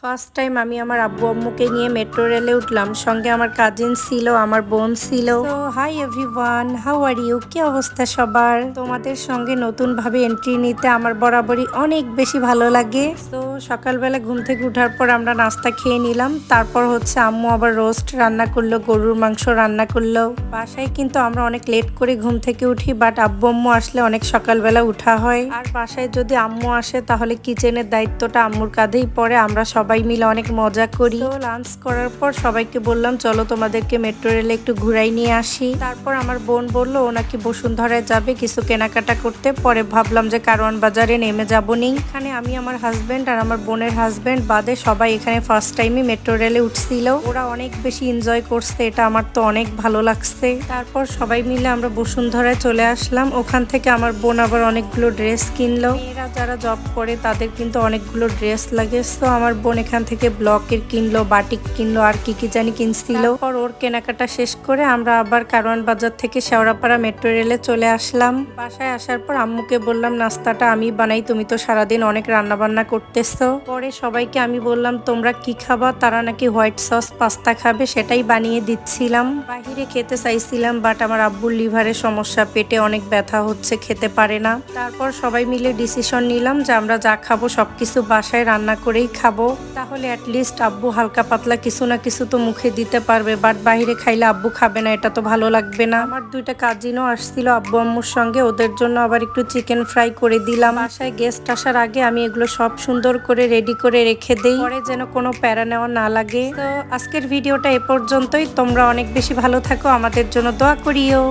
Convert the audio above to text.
First time আমি আমার আব্বু আম্মুকে নিয়ে মেট্রো রেলে উঠলাম। সঙ্গে আমার কাজিন ছিল, আমার বোন ছিল। তো hi everyone, how are you? কি অবস্থা সবার? তোমাদের সঙ্গে নতুন ভাবে এন্ট্রি নিতে আমার বরাবরই অনেক বেশি ভালো লাগে। তো সকালবেলা ঘুম থেকে উঠার পর আমরা নাস্তা খেয়ে নিলাম। তারপর হচ্ছে আম্মু আবার রোস্ট রান্না করলো, গরুর মাংস রান্না করলো। বাসায় কিন্তু আমরা অনেক লেট করে ঘুম থেকে উঠি, বাট আব্বু আম্মু আসলে অনেক সকালবেলা উঠা হয়। আর বাসায় যদি আম্মু আসে তাহলে কিচেনের দায়িত্বটা আম্মুর কাঁধেই পড়ে। আমরা সবাই মিলে অনেক মজা করি। তো লাঞ্চ করার পর সবাইকে বললাম চলো তোমাদেরকে মেট্রো রেলে একটু ঘুরাই নিয়ে আসি। তারপর আমার বোন বললো ও নাকি বসুন্ধরায় যাবে কিছু কেনাকাটা করতে। পরে ভাবলাম যে কারওয়ান বাজারে নেমে যাবো নি। এখানে আমি, আমার হাজবেন্ড আর আমার বোনের হাজবেন্ড বাদে সবাই এখানে ফার্স্ট টাইমই মেট্রো রেলে উঠছিল। ওরা অনেক বেশি এনজয় করছে, এটা আমার তো অনেক ভালো লাগছে। তারপর সবাই মিলে আমরা বসুন্ধরায় চলে আসলাম। ওখান থেকে আমার বোন আবার অনেকগুলো ড্রেস কিনলো। মেয়েরা যারা জব করে তাদের কিন্তু অনেকগুলো ড্রেস লাগে। তো আমার বোন এখান থেকে ব্লকের কিনলো, বাটিক কিনলো, আর কি কি জানি কিনছিল। তারপর ওর কেনাকাটা শেষ করে আমরা আবার কারওয়ান বাজার থেকে শেওড়াপাড়া মেট্রো রেলে চলে আসলাম। বাসায় আসার পর আম্মুকে বললাম নাস্তাটা আমি বানাই, তুমি তো সারাদিন অনেক রান্না বান্না করতেছো। পরে সবাইকে আমি বললাম তোমরা কি খাবা, তারা নাকি হোয়াইট সস পাস্তা খাবে, সেটাই বানিয়ে দিচ্ছিলাম। বাহিরে খেতে চাইছিলাম, বাট আমার আব্বুর লিভারের সমস্যা, পেটে অনেক ব্যথা হচ্ছে, খেতে পারে না। তারপর সবাই মিলে ডিসিশন নিলাম যে আমরা যা খাবো সবকিছু বাসায় রান্না করেই খাবো, তাহলে অ্যাটলিস্ট আব্বু হালকা পাতলা কিছু না কিছু তো মুখে দিতে পারবে। বাট বাইরে খাইলে আব্বু খাবে না, এটা তো ভালো লাগবে না। আমার দুইটা কাজিনও আসছিল আব্বু আম্মুর সঙ্গে, ওদের জন্য আবার একটু চিকেন ফ্রাই করে দিলাম। বাসায় গেস্ট আসার আগে আমি এগুলো সব সুন্দর করে রেডি করে রেখে দেই, পরে যেন কোনো প্যারা নেওয়া না লাগে। তো আজকের ভিডিওটা এ পর্যন্তই। তোমরা অনেক বেশি ভালো থাকো, আমাদের জন্য দোয়া করিও।